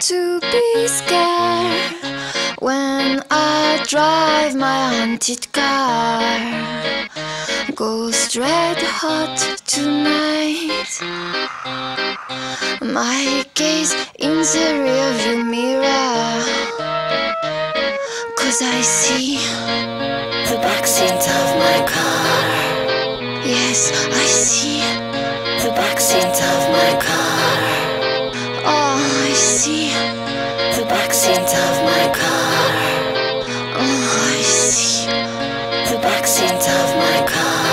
to be scared when I drive my haunted car. Go straight hot tonight. My gaze in the rearview mirror, 'cause I see the backseat of my car. Yes, I see the backseat of my car. Oh, I see the backseat of my car. Oh, I see the backseat of my car.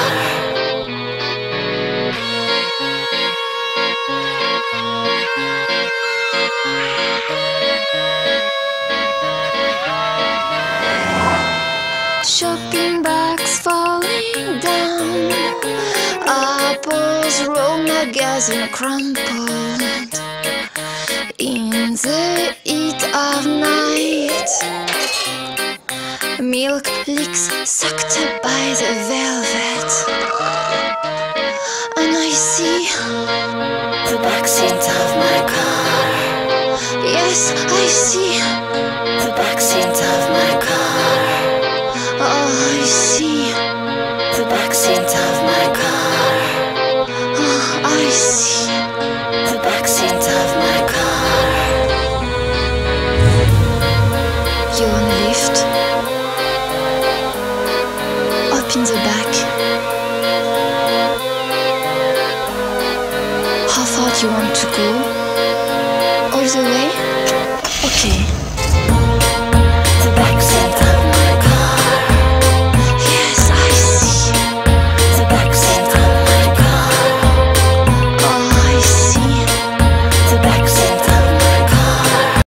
Shopping bags falling down, apples roll, magazine crumpled in the heat of night. Milk leaks sucked by the velvet, and I see the backseat of my car. Yes, I see the backseat of my car. Oh, I see the backseat of my car. Oh, I see the backseat of my car. You on the lift? Up in the back. How far do you want to go? All the way? Okay.